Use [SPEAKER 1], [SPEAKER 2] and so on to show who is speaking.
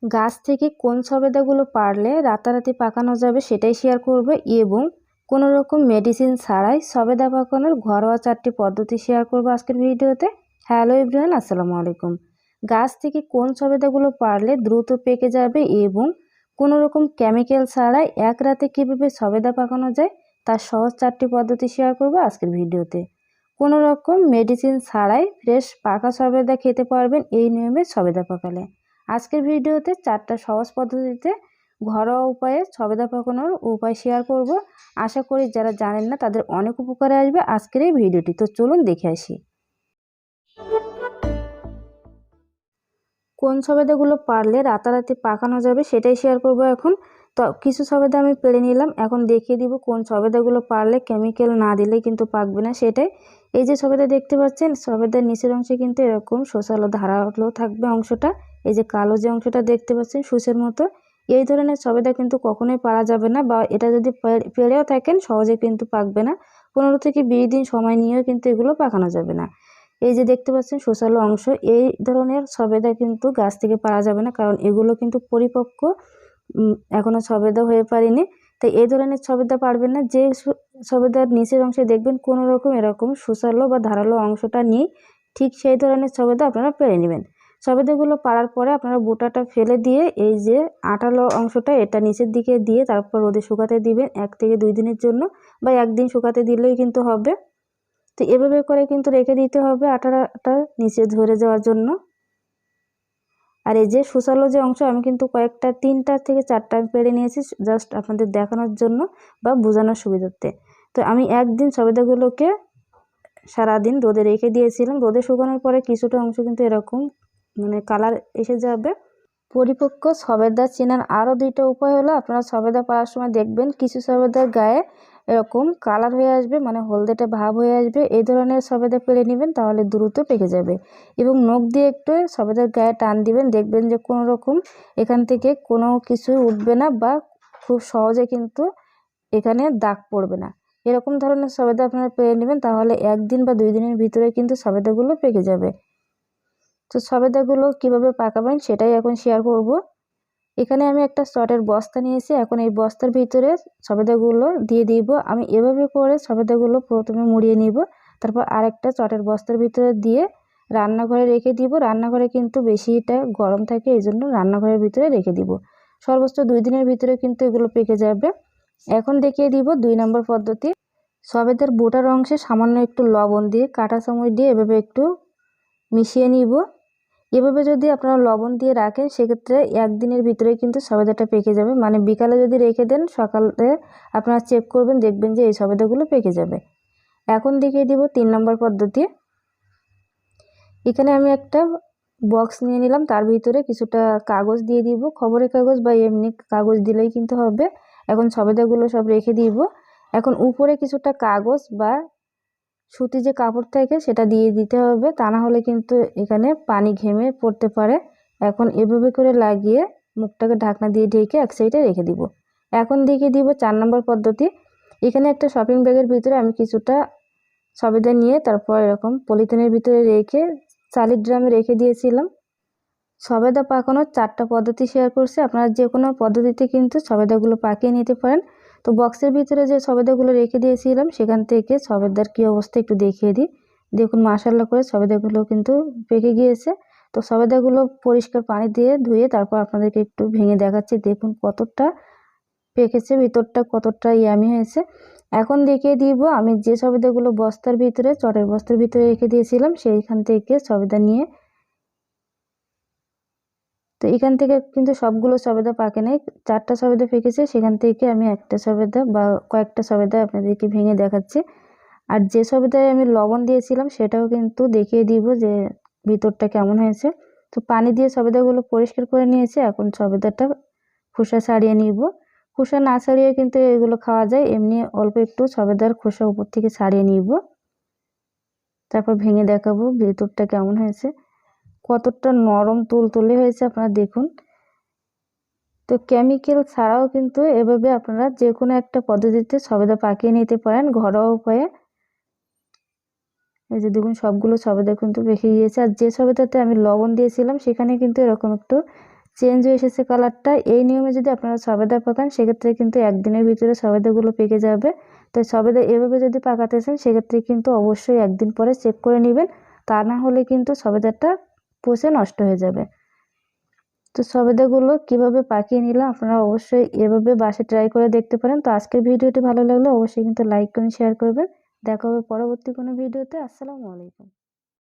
[SPEAKER 1] গাছ থেকে কোন সবেদাগুলো পারলে রাতারাতি পাকানো যাবে সেটাই শেয়ার করবে এবং কোনো রকম মেডিসিন ছাড়াই সবেদা পাকানোর ঘরোয়া 4টি পদ্ধতি শেয়ার করবো আজকের ভিডিওতে। হ্যালো এভরিওয়ান, আসসালামু আলাইকুম। গাছ থেকে কোন সবেদাগুলো পারলে দ্রুত পেকে যাবে এবং কোনো রকম কেমিক্যাল ছাড়াই এক রাতে কীভাবে সবেদা পাকানো যায় তার সহজ 4টি পদ্ধতি শেয়ার করবো আজকের ভিডিওতে। কোনো রকম মেডিসিন ছাড়াই ফ্রেশ পাকা সবেদা খেতে পারবেন এই নিয়মে সবেদা পাকালে। আজকের ভিডিওতে 4টা সহজ পদ্ধতিতে ঘরোয়া উপায়ে সবেদা পাকানোর উপায় শেয়ার করব। আশা করি যারা জানেন না তাদের অনেক উপকারে আসবে আজকের এই ভিডিওটি। তো চলুন দেখে আসি কোন সবেদাগুলো পারলে রাতারাতি পাকানো যাবে সেটাই শেয়ার করব এখন। তো কিছু সবেদা আমি পেরে নিলাম, এখন দেখিয়ে দিব কোন সবেদাগুলো পারলে কেমিক্যাল না দিলে কিন্তু পাকবে না সেটাই। এই যে সবেদা দেখতে পাচ্ছেন, সবেদার নিচের অংশে কিন্তু এরকম শোষালো ধারালো থাকবে অংশটা। এই যে কালো যে অংশটা দেখতে পাচ্ছেন সুসের মতো, এই ধরনের সবেদা কিন্তু কখনোই পারা যাবে না, বা এটা যদি পেরেও থাকেন সহজে কিন্তু পাকবে না। 15 থেকে 20 দিন সময় নিয়েও কিন্তু এগুলো পাকানো যাবে না। এই যে দেখতে পাচ্ছেন শোষালো অংশ, এই ধরনের সবেদা কিন্তু গাছ থেকে পারা যাবে না, কারণ এগুলো কিন্তু পরিপক্ক এখনো সবেদা হয়ে পারেনি। তাই এই ধরনের সবেদা পারবেন না। যে সবেদার নিচের অংশে দেখবেন কোনো রকম এরকম শোষালো বা ধারালো অংশটা নেই, ঠিক সেই ধরনের সবেদা আপনারা পেরে নেবেন। সবেদাগুলো পাড়ার পরে আপনারা বোটাটা ফেলে দিয়ে এই যে আঠালো অংশটা এটা নিচের দিকে দিয়ে তারপর রোদে শুকাতে দিবেন 1 থেকে 2 দিনের জন্য, বা 1 দিন শুকাতে দিলেই কিন্তু হবে। তো এভাবে করে কিন্তু রেখে দিতে হবে আঠাটা নিচে ধরে যাওয়ার জন্য। আর এই যে শোষালো যে অংশ আমি কিন্তু কয়েকটা 3টা থেকে 4টা পেরে নিয়েছি জাস্ট আপনাদের দেখানোর জন্য বা বোঝানোর সুবিধার্থে। তো আমি একদিন সবেদাগুলোকে সারাদিন রোদে রেখে দিয়েছিলাম। রোদে শুকানোর পরে কিছুটা অংশ কিন্তু এরকম কালার এসে যাবে। পরিপক্ক সবেদা চেনার আরও 2টা উপায় হলো, আপনারা সবেদা পাড়ার সময় দেখবেন কিছু সবেদার গায়ে এরকম কালার হয়ে আসবে, হলদেটে ভাব হয়ে আসবে। এই ধরনের সবেদা পেরে নেবেন, তাহলে দ্রুত পেকে যাবে। এবং নখ দিয়ে একটু সবেদার গায়ে টান দিবেন, দেখবেন যে কোনো রকম এখান থেকে কোনো কিছু উঠবে না, বা খুব সহজে কিন্তু এখানে দাগ পড়বে না। এরকম ধরনের সবেদা আপনারা পেরে নেবেন, তাহলে 1 দিন বা 2 দিনের ভিতরে কিন্তু সবেদাগুলো পেকে যাবে। তো সবেদাগুলো কিভাবে পাকাবেন সেটাই এখন শেয়ার করব। এখানে আমি একটা শর্টের বস্তা নিয়েছি, এখন এই বস্তার ভিতরে সবেদাগুলো দিয়ে দিব। আমি এভাবে করে সবেদাগুলো প্রথমে মুড়িয়ে নিব, তারপর আরেকটা চটের বস্তার ভিতরে দিয়ে রান্নাঘরে রেখে দিব। রান্নাঘরে কিন্তু বেশিটা গরম থাকে, এই জন্য রান্নাঘরের ভিতরে রেখে দিব। সর্বোচ্চ 2 দিনের ভিতরে কিন্তু এগুলো পেকে যাবে। এখন দেখিয়ে দিব 2 নম্বর পদ্ধতি। সবেদার বোটার অংশে সামান্য একটু লবণ দিয়ে কাঁটা চামচ দিয়ে এভাবে একটু মিশিয়ে নিব। এভাবে যদি আপনারা লবণ দিয়ে রাখেন সেক্ষেত্রে 1 দিনের ভিতরে কিন্তু সবেদাটা পেকে যাবে। বিকালে যদি রেখে দেন সকালে আপনারা চেক করবেন, দেখবেন যে এই সবেদাগুলো পেকে যাবে। এখন দেখিয়ে দিব 3 নম্বর পদ্ধতি। এখানে আমি একটা বক্স নিয়ে নিলাম, তার ভিতরে কিছুটা কাগজ দিয়ে দিব, খবরের কাগজ বা এমনি কাগজ দিলেই কিন্তু হবে। এখন সবেদাগুলো সব রেখে দিব। এখন উপরে কিছুটা কাগজ বা সুতি যে কাপড় থাকে সেটা দিয়ে দিতে হবে, তা না হলে কিন্তু এখানে পানি ঘেমে পড়তে পারে। এখন এভাবে করে লাগিয়ে মুখটাকে ঢাকনা দিয়ে ঢেকে এক সাইডে রেখে দিব। এখন দেখিয়ে দিব 4 নম্বর পদ্ধতি। এখানে একটা শপিং ব্যাগের ভিতরে আমি কিছুটা সবেদা নিয়ে তারপর এরকম পলিথিনের ভিতরে রেখে চালের ড্রামে রেখে দিয়েছিলাম। সবেদা পাকানোর 4টা পদ্ধতি শেয়ার করছি, আপনারা যে কোনো পদ্ধতিতে কিন্তু সবেদাগুলো পাকিয়ে নিতে পারেন। তো বক্সের ভিতরে যে সবেদাগুলো রেখে দিয়েছিলাম সেখান থেকে সবেদার কী অবস্থা একটু দেখিয়ে দিই। দেখুন মাশাআল্লাহ করে সবেদাগুলো কিন্তু পেকে গিয়েছে। তো সবেদাগুলো পরিষ্কার পানি দিয়ে ধুয়ে তারপর আপনাদেরকে একটু ভেঙে দেখাচ্ছি, দেখুন কতটা পেকেছে, ভিতরটা কতটা ইয়ামি হয়েছে। এখন দেখিয়ে দিব আমি যে সবেদাগুলো বস্তার ভিতরে চটের বস্তার ভিতরে রেখে দিয়েছিলাম সেইখান থেকে সবেদা নিয়ে। তো এখান থেকে কিন্তু সবগুলো সবেদা পাকে নাই, 4টা সবেদা পেকেছে, সেখান থেকে আমি একটা সবেদা বা কয়েকটা সবেদা আপনাদেরকে ভেঙে দেখাচ্ছি। আর যে সবেদায় আমি লবণ দিয়েছিলাম সেটাও কিন্তু দেখিয়ে দিব যে ভিতরটা কেমন হয়েছে। তো পানি দিয়ে সবেদাগুলো পরিষ্কার করে নিয়েছি, এখন সবেদাটা খোসা ছাড়িয়ে নিব। খোসা না ছাড়িয়ে কিন্তু এগুলো খাওয়া যায়, এমনি অল্প একটু সবেদার খোসা উপর থেকে ছাড়িয়ে নিব, তারপর ভেঙে দেখাবো ভিতরটা কেমন হয়েছে, কতটা নরম তুলতুলে হয়েছে আপনারা দেখুন। তো কেমিক্যাল ছাড়াও কিন্তু এভাবে আপনারা যে কোনো একটা পদ্ধতিতে সবেদা পাকিয়ে নিতে পারেন ঘরোয়া উপায়ে। এই যে দেখুন সবগুলো সবেদা কিন্তু পেকে গিয়েছে। আর যে সবেদাতে আমি লবণ দিয়েছিলাম সেখানে কিন্তু এরকম একটু চেঞ্জ হয়ে এসেছে কালারটা। এই নিয়মে যদি আপনারা সবেদা পাকান সেক্ষেত্রে কিন্তু একদিনের ভিতরে সবেদাগুলো পেকে যাবে। তো সবেদা এভাবে যদি পাকাতে চান সেক্ষেত্রে কিন্তু অবশ্যই একদিন পরে চেক করে নেবেন, তা না হলে কিন্তু সবেদাটা পচে নষ্ট হয়ে যাবে। তো সবেদাগুলো কিভাবে পাকিয়ে নিলাম আপনারা অবশ্যই এভাবে বাসায় ট্রাই করে দেখতে পারেন। তো আজকের ভিডিওটি ভালো লাগলে অবশ্যই কিন্তু লাইক করুন, শেয়ার করবেন। দেখা হবে পরবর্তী কোনো ভিডিওতে। আসসালামু আলাইকুম।